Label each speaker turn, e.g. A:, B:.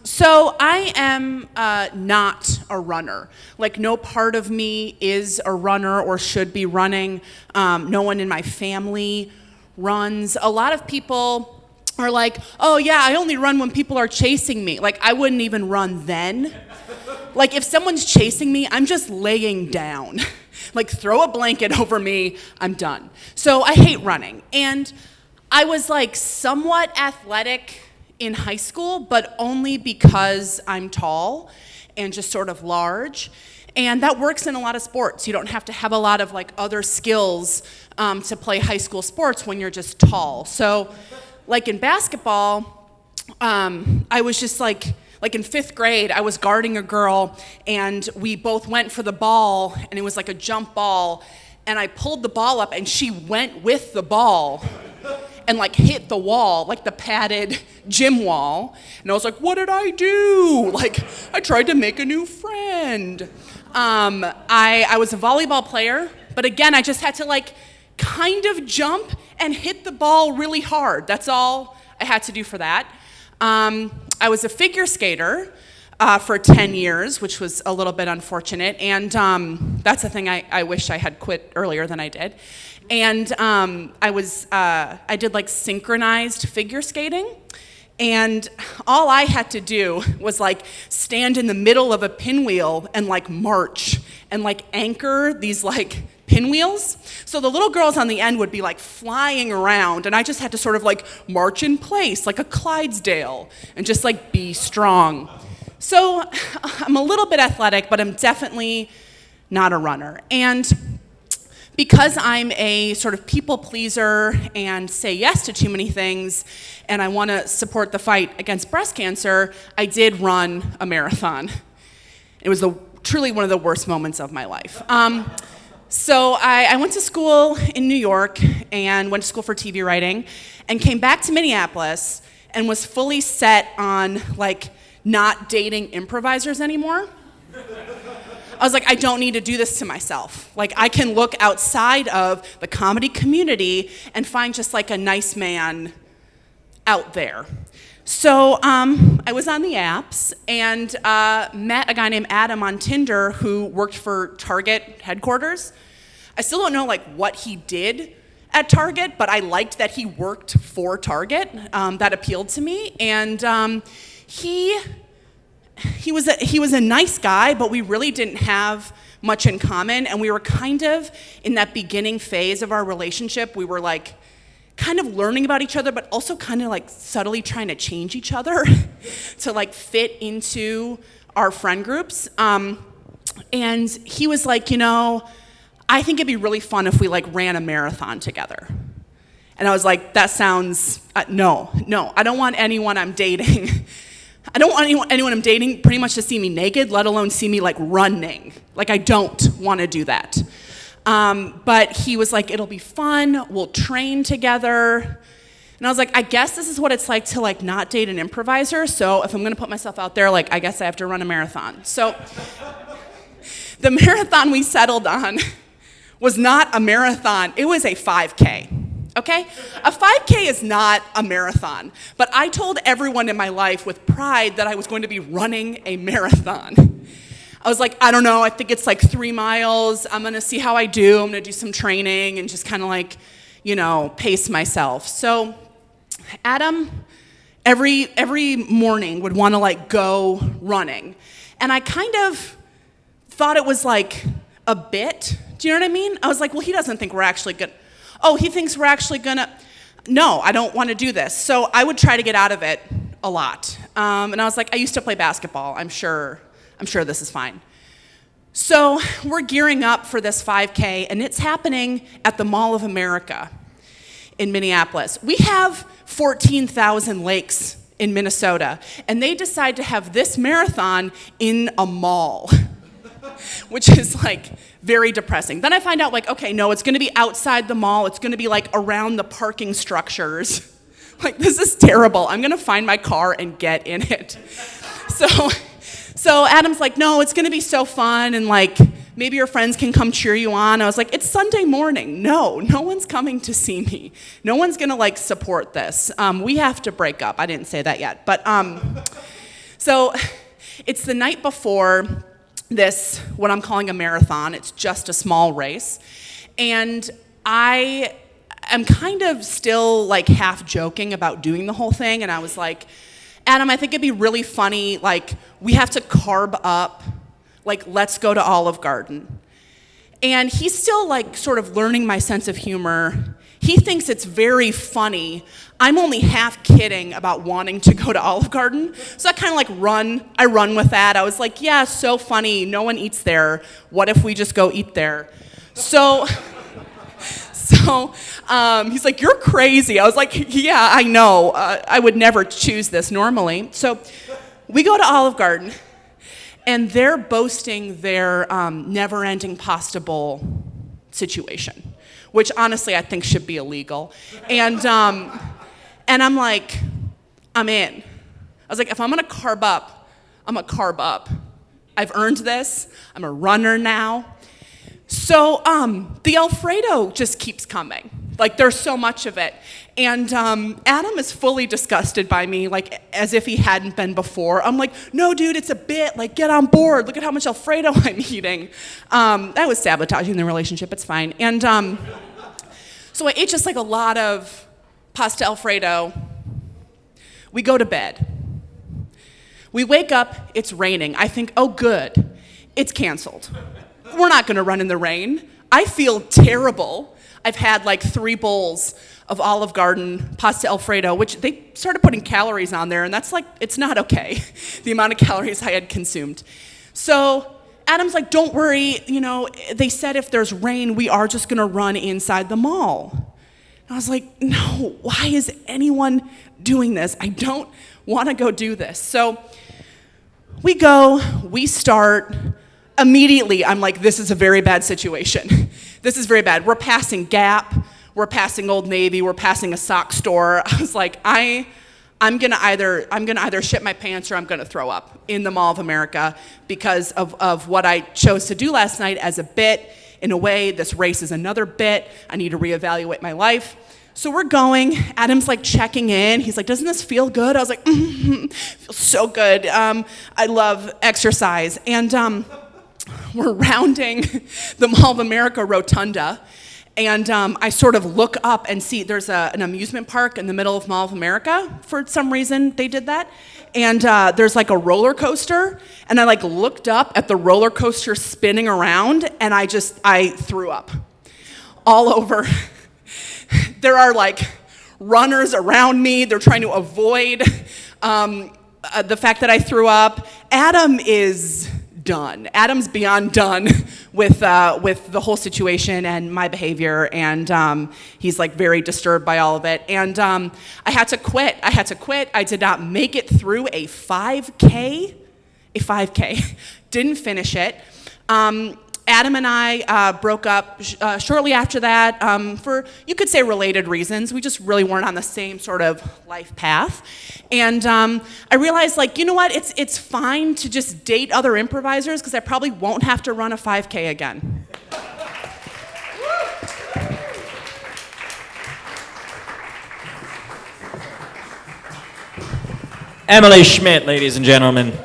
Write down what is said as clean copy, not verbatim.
A: So I am not a runner. Like, no part of me is a runner or should be running. No one in my family runs. A lot of people are like, oh yeah, I only run when people are chasing me. Like, I wouldn't even run then. Like, if someone's chasing me, I'm just laying down. Like, throw a blanket over me, I'm done. So I hate running. And I was like somewhat athletic in high school, but only because I'm tall and just sort of large. And that works in a lot of sports. You don't have to have a lot of like other skills to play high school sports when you're just tall. So like in basketball, I was just like in fifth grade, I was guarding a girl and we both went for the ball and it was like a jump ball and I pulled the ball up and she went with the ball and like hit the wall, like the padded gym wall. And I was like, what did I do? Like, I tried to make a new friend. I was a volleyball player, but again, I just had to like kind of jump and hit the ball really hard. That's all I had to do for that. I was a figure skater for 10 years, which was a little bit unfortunate. And that's a thing I wish I had quit earlier than I did. And I did like synchronized figure skating. And all I had to do was like stand in the middle of a pinwheel and like march and like anchor these like pinwheels. So the little girls on the end would be like flying around and I just had to sort of like march in place like a Clydesdale and just like be strong. So I'm a little bit athletic, but I'm definitely not a runner. And because I'm a sort of people pleaser and say yes to too many things, and I want to support the fight against breast cancer, I did run a marathon. It was truly one of the worst moments of my life. So I went to school in New York and went to school for TV writing and came back to Minneapolis and was fully set on like not dating improvisers anymore. I was like, I don't need to do this to myself. Like, I can look outside of the comedy community and find just like a nice man out there. So I was on the apps and met a guy named Adam on Tinder who worked for Target headquarters. I still don't know like what he did at Target, but I liked that he worked for Target. That appealed to me. And he was a nice guy, but we really didn't have much in common, and we were kind of in that beginning phase of our relationship. We were like kind of learning about each other, but also kind of like subtly trying to change each other to like fit into our friend groups. And he was like, I think it'd be really fun if we like ran a marathon together. And I was like, that sounds, no, I don't want anyone I'm dating. I don't want anyone I'm dating pretty much to see me naked, let alone see me like running. Like, I don't want to do that. But he was like, it'll be fun, we'll train together. And I was like, I guess this is what it's like to like not date an improviser, so if I'm gonna put myself out there, like I guess I have to run a marathon. So the marathon we settled on was not a marathon, it was a 5K. Okay? A 5K is not a marathon, but I told everyone in my life with pride that I was going to be running a marathon. I was like, I don't know, I think it's like 3 miles. I'm gonna see how I do. I'm gonna do some training and just kind of like, pace myself. So Adam, every morning would want to like go running. And I kind of thought it was like a bit. Do you know what I mean? I was like, well, he doesn't think we're actually good. Oh, he thinks we're actually gonna, no, I don't want to do this. So I would try to get out of it a lot. And I was like, I used to play basketball. I'm sure this is fine. So we're gearing up for this 5K, and it's happening at the Mall of America in Minneapolis. We have 14,000 lakes in Minnesota, and they decide to have this marathon in a mall, which is like very depressing. Then I find out like, okay, no, it's gonna be outside the mall. It's gonna be like around the parking structures. Like, this is terrible. I'm gonna find my car and get in it. So Adam's like, no, it's gonna be so fun and like, maybe your friends can come cheer you on. I was like, it's Sunday morning. No one's coming to see me. No one's gonna like support this. We have to break up. I didn't say that yet, but So it's the night before this, what I'm calling a marathon. It's just a small race. And I am kind of still like half joking about doing the whole thing. And I was like, Adam, I think it'd be really funny, like, we have to carb up, like, let's go to Olive Garden. And he's still like sort of learning my sense of humor. He thinks it's very funny. I'm only half kidding about wanting to go to Olive Garden. So I kind of like I run with that. I was like, yeah, so funny. No one eats there. What if we just go eat there? So he's like, you're crazy. I was like, yeah, I know. I would never choose this normally. So we go to Olive Garden, and they're boasting their never-ending pasta bowl situation, which honestly I think should be illegal. And I'm like, I'm in. I was like, if I'm gonna carb up, I'm gonna carb up. I've earned this. I'm a runner now. So the Alfredo just keeps coming. Like, there's so much of it. And Adam is fully disgusted by me, like, as if he hadn't been before. I'm like, no, dude, it's a bit. Like, get on board. Look at how much Alfredo I'm eating. That was sabotaging the relationship. It's fine. And so I ate just, like, a lot of pasta Alfredo. We go to bed. We wake up. It's raining. I think, oh, good. It's canceled. We're not going to run in the rain. I feel terrible. I've had like 3 bowls of Olive Garden pasta Alfredo, which they started putting calories on there, and that's like, it's not okay, the amount of calories I had consumed. So Adam's like, don't worry, you know, they said if there's rain, we are just gonna run inside the mall. And I was like, no, why is anyone doing this? I don't wanna go do this. So we go, we start. Immediately, I'm like, this is a very bad situation. This is very bad. We're passing Gap, we're passing Old Navy, we're passing a sock store. I was like, I'm gonna either shit my pants or I'm gonna throw up in the Mall of America because of what I chose to do last night as a bit. In a way, this race is another bit. I need to reevaluate my life. So we're going. Adam's like checking in. He's like, doesn't this feel good? I was like, feels so good. I love exercise. And we're rounding the Mall of America rotunda, and I sort of look up and see there's an amusement park in the middle of Mall of America. For some reason, they did that. And there's like a roller coaster, and I like looked up at the roller coaster spinning around, and I threw up all over. There are like runners around me. They're trying to avoid the fact that I threw up. Adam is done. Adam's beyond done with the whole situation and my behavior, and he's like very disturbed by all of it. And I had to quit. I did not make it through a 5K. Didn't finish it. Adam and I broke up shortly after that for, you could say, related reasons. We just really weren't on the same sort of life path. And I realized, like, you know what? It's fine to just date other improvisers because I probably won't have to run a 5K again.
B: Emily Schmidt, ladies and gentlemen.